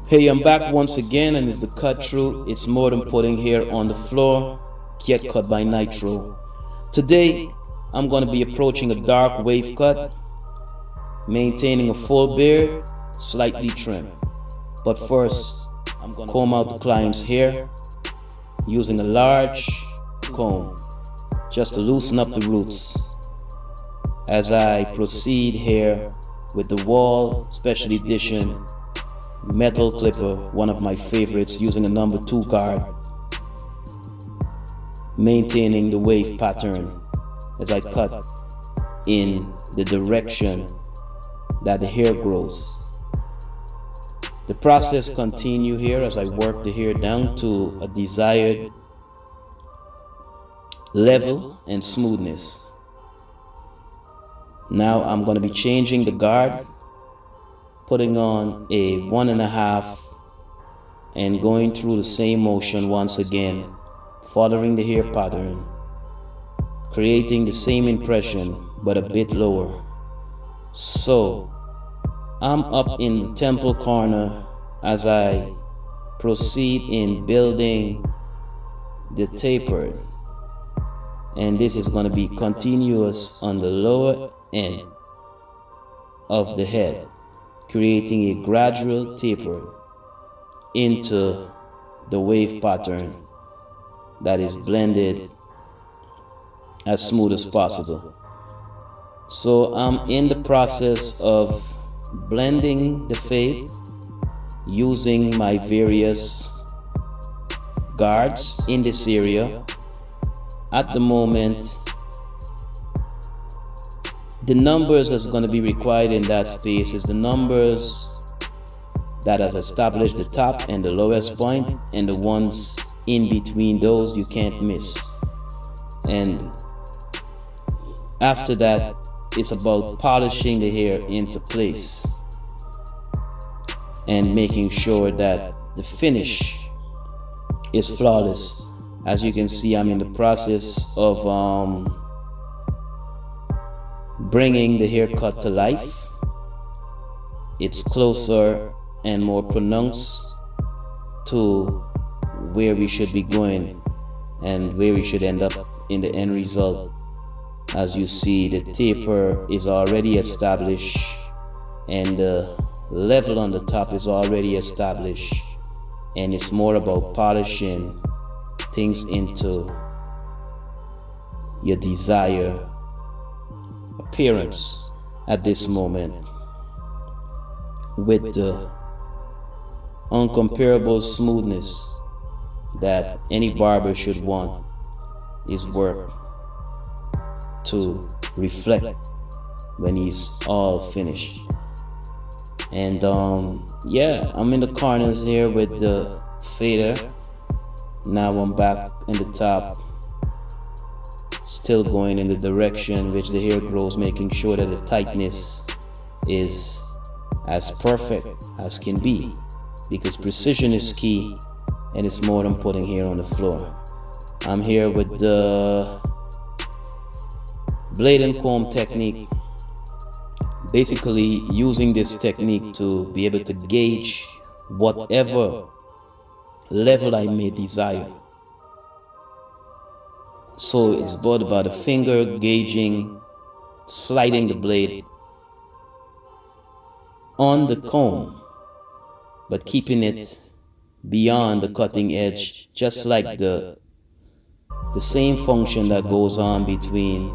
Hey, I'm back once again, and it's the cut through. It's more than putting hair on the floor. Get cut by Nitro. Today, I'm going to be approaching a dark wave cut, maintaining a full beard, slightly trimmed. But first, I'm going to comb out the client's hair using a large comb just to loosen up the roots. As I proceed here with the Wall Special Edition metal clipper, one of my favorites, using a number 2 guard, maintaining the wave pattern as I cut in the direction that the hair grows. The process continues here as I work the hair down to a desired level and smoothness. Now I'm going to be changing the guard, putting on a 1.5 and going through the same motion once again, following the hair pattern, creating the same impression but a bit lower. So I'm up in the temple corner as I proceed in building the tapered, and this is going to be continuous on the lower end of the head, creating a gradual taper into the wave pattern that is blended as smooth as possible. So I'm in the process of blending the fade using my various guards in this area. At the moment, the numbers that's going to be required in that space is the numbers that has established the top and the lowest point, and the ones in between those you can't miss. And after that, it's about polishing the hair into place and making sure that the finish is flawless. As you can see, I'm in the process of bringing the haircut to life. It's closer and more pronounced to where we should be going and where we should end up in the end result. As you see, the taper is already established and the level on the top is already established, and it's more about polishing things into your desired appearance at this moment, with the uncomparable smoothness that any barber should want his work to reflect when he's all finished. And yeah, I'm in the corners here with the fader. Now I'm back in the top, still going in the direction which the hair grows, making sure that the tightness is as perfect as can be, because precision is key, and it's more than putting hair on the floor. I'm here with the blade and comb technique, basically using this technique to be able to gauge whatever level I may desire. So it's both about the finger gauging, sliding the blade on the comb, but keeping it beyond the cutting edge, just like the same function that goes on between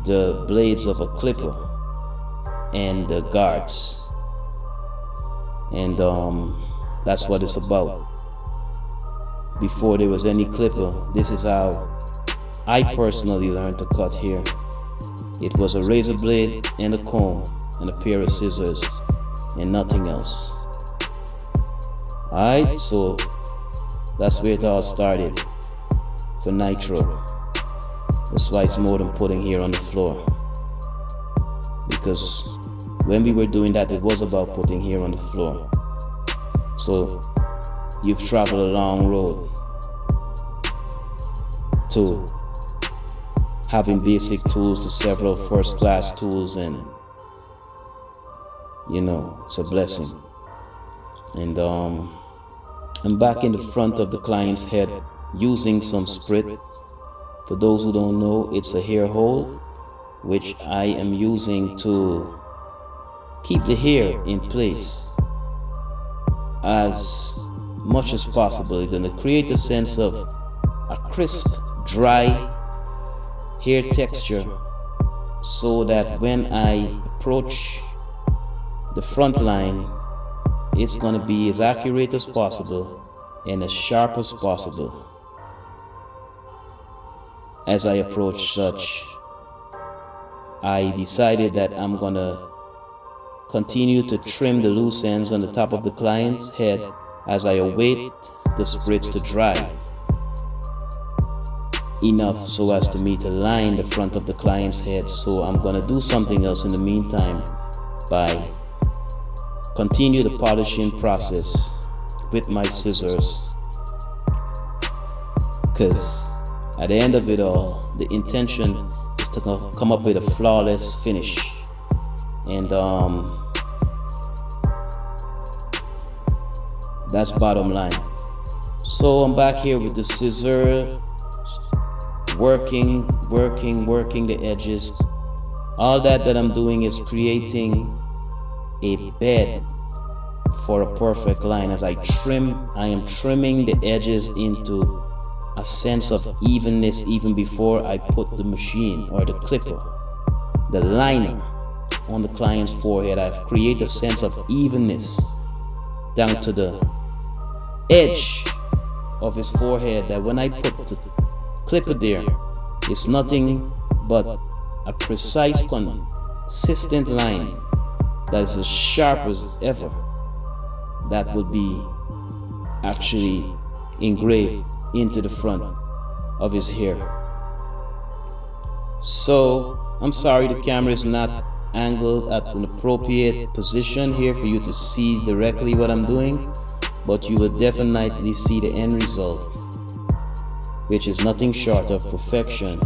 the blades of a clipper and the guards. And that's what it's about. Before there was any clipper, this is how I personally learned to cut hair. It was a razor blade and a comb and a pair of scissors and nothing else. Alright, so that's where it all started for Nitro. That's why it's more than putting hair on the floor, because when we were doing that, it was about putting hair on the floor. So you've traveled a long road to having basic tools to several first-class tools, and you know, it's a blessing. And I'm back in the front of the client's head using some sprit. For those who don't know, it's a hair hold which I am using to keep the hair in place as much as possible. It's going to create a sense of a crisp, dry hair texture so that when I approach the front line, it's going to be as accurate as possible and as sharp as possible. As I approach such, I decided that I'm going to continue to trim the loose ends on the top of the client's head as I await the sprits to dry enough so as to me to line the front of the client's head. So I'm going to do something else in the meantime by continue the polishing process with my scissors, because at the end of it all, the intention is to come up with a flawless finish. And that's bottom line. So I'm back here with the scissor, working the edges. All that I'm doing is creating a bed for a perfect line. As I trim, I am trimming the edges into a sense of evenness even before I put the machine or the clipper, the liner on the client's forehead. I've created a sense of evenness down to the edge of his forehead, that when I put the clipper there, it's nothing but a precise, consistent line that is as sharp as ever. That would be actually engraved into the front of his hair. So I'm sorry the camera is not angled at an appropriate position here for you to see directly what I'm doing, but you will definitely see the end result, which is nothing short of perfection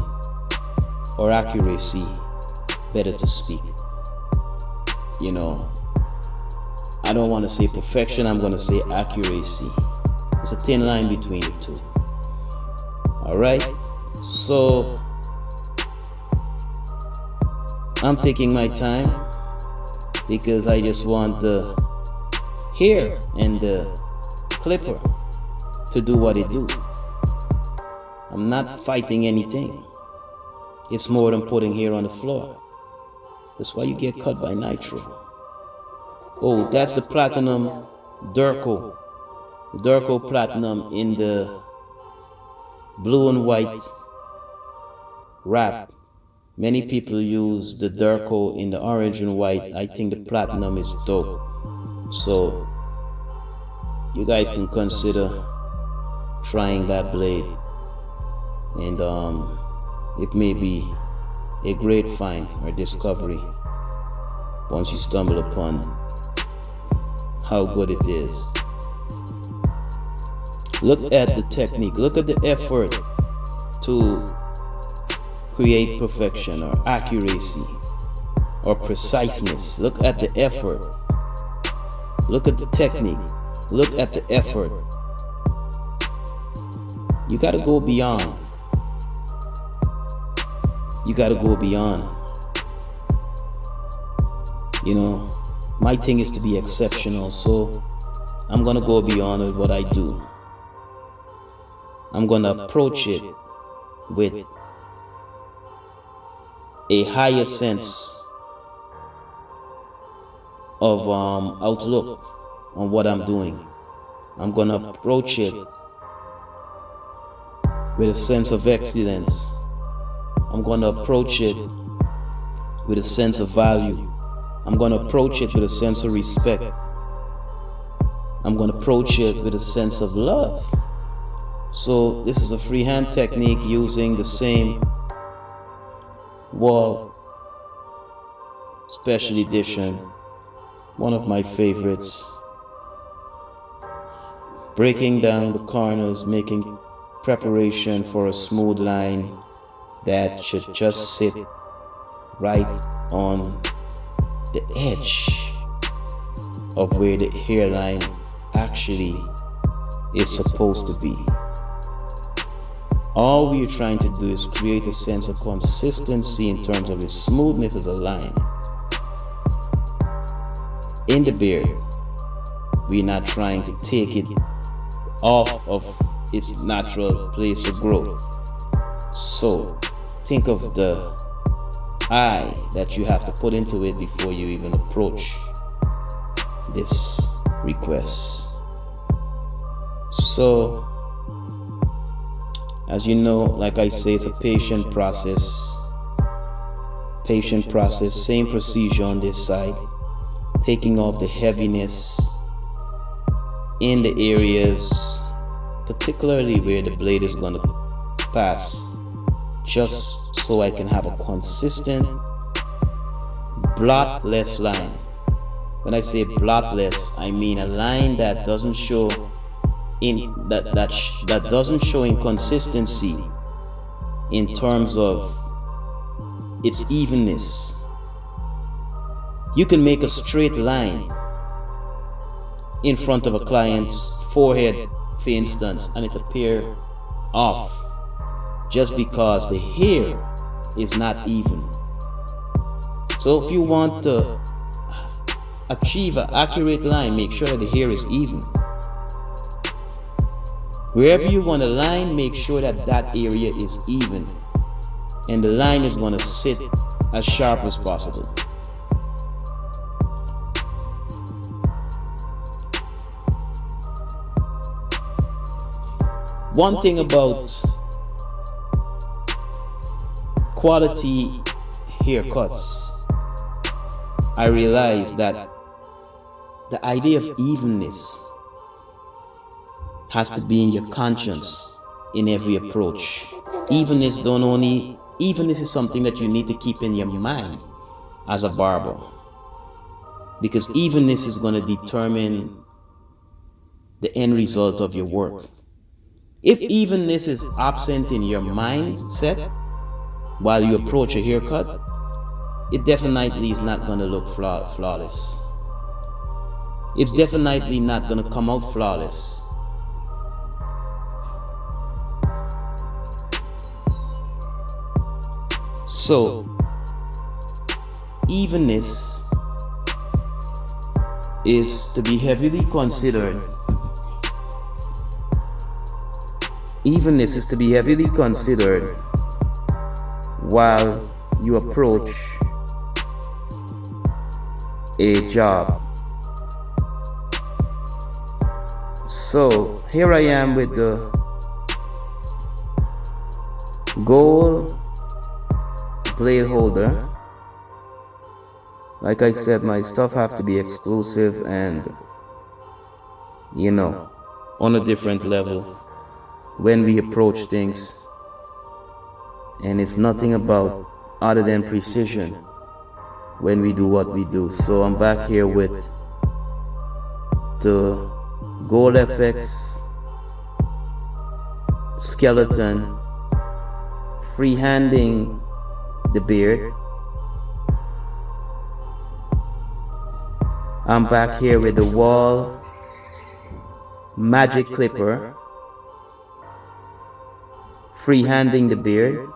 or accuracy, better to speak. You know, I don't want to say perfection, I'm going to say accuracy. It's a thin line between the two. Alright, so I'm taking my time because I just want the hair and the clipper to do what it do. I'm not fighting anything. It's more than putting hair on the floor. That's why you get cut by nitro. Oh, that's the platinum Durco. The Durco platinum in the blue and white wrap. Many people use the Durco in the orange and white. I think the platinum is dope. So you guys can consider trying that blade, and it may be a great find or discovery once you stumble upon how good it is. Look at the technique, look at the effort to create perfection or accuracy or preciseness. Look at the effort, look at the technique, look at the effort. You gotta go beyond. You gotta go beyond. You know, my thing is to be exceptional, so I'm gonna go beyond with what I do. I'm gonna approach it with a higher sense of outlook on what I'm doing. I'm gonna approach it with a sense of excellence. I'm gonna approach it with a sense of value. I'm gonna approach it with a sense of respect. I'm gonna approach it with a sense of love. So this is a freehand technique using the same Wall Special Edition, one of my favorites. Breaking down the corners, making preparation for a smooth line that should just sit right on the edge of where the hairline actually is supposed to be. All we are trying to do is create a sense of consistency in terms of its smoothness as a line. In the beard, we're not trying to take it off of its natural place of growth. So think of the eye that you have to put into it before you even approach this request. So, as you know, like I say, it's a patient process. Patient process, same procedure on this side. Taking off the heaviness in the areas, particularly where the blade is going to pass, just so I can have a consistent blotless line. When I say blotless, I mean a line that doesn't show that doesn't show inconsistency in terms of its evenness. You can make a straight line in front of a client's forehead, for instance, and it appear off just because the hair is not even. So if you want to achieve an accurate line, make sure that the hair is even. Wherever you want a line, make sure that that area is even, and the line is going to sit as sharp as possible. One thing about quality haircuts, I realized that the idea of evenness has to be in your conscience in every approach. Evenness is something that you need to keep in your mind as a barber, because evenness is going to determine the end result of your work. If evenness is absent in your mindset while you approach a haircut, it definitely is not going to look flawless. It's definitely not going to come out flawless. So, evenness is to be heavily considered. Evenness is to be heavily considered while you approach a job. So here I am with the gold blade holder. Like I said, my stuff have to be exclusive and, you know, on a different level when we approach things, and it's nothing about other than precision when we do what we do. So I'm back here with the Gold FX skeleton, freehanding the beard. I'm back here with the Wall Magic Clipper, freehanding the beard.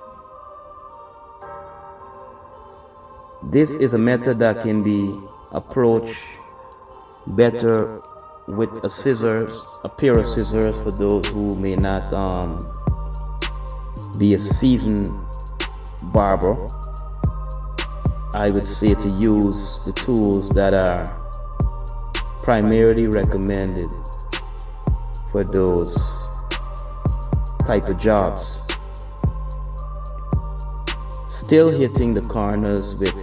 This is a method that can be approached better with a pair of scissors for those who may not be a seasoned barber. I would say to use the tools that are primarily recommended for those type of jobs. Still hitting the corners with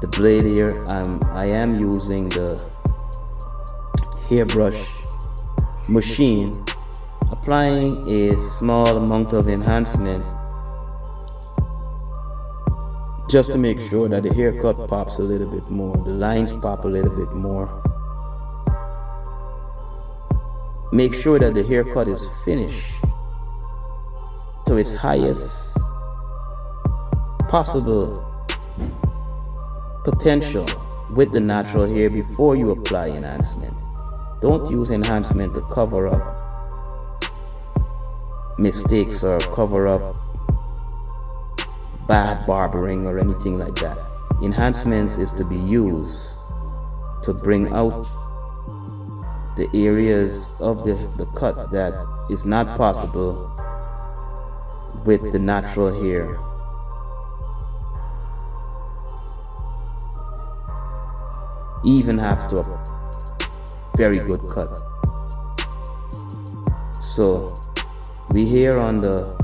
the blade here. I am using the hairbrush machine, applying a small amount of enhancement just to make sure that the haircut pops a little bit more, the lines pop a little bit more. Make sure that the haircut is finished to its highest possible potential with the natural hair before you apply enhancement. Don't use enhancement to cover up mistakes or cover up bad barbering or anything like that. Enhancements is to be used to bring out the areas of the cut that is not possible with the natural hair. Even after a very good cut. So we here on the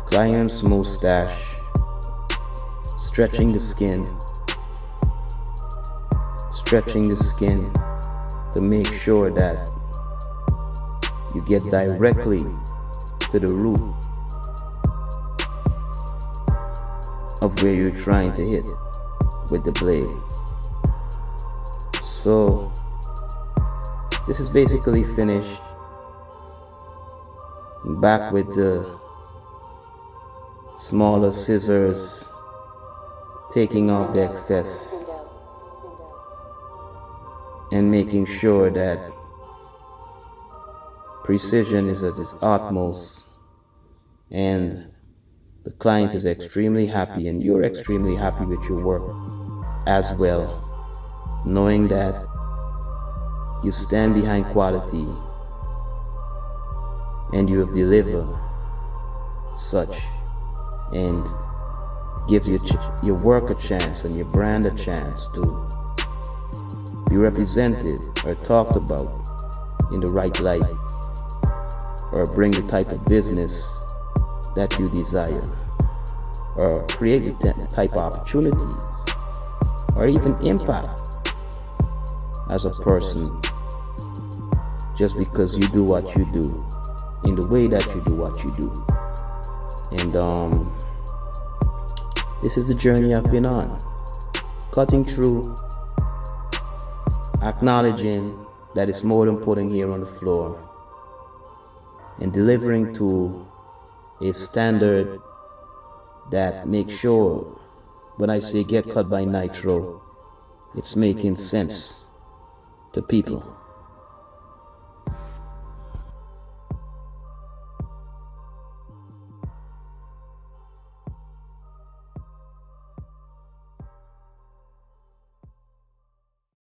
client's mustache, stretching the skin to make sure that you get directly to the root of where you're trying to hit with the blade. So this is basically finished. Back with the smaller scissors, taking off the excess and making sure that precision is at its utmost, and the client is extremely happy and you're extremely happy with your work as well, knowing that you stand behind quality and you have delivered such, and gives your work a chance and your brand a chance to be represented or talked about in the right light, or bring the type of business that you desire, or create the type of opportunities, or even impact as a person, just because you do what you do in the way that you do what you do. And this is the journey I've been on, cutting through, acknowledging that it's more than putting here on the floor, and delivering to a standard that makes sure when I say get cut by Nitro, it's making sense to people.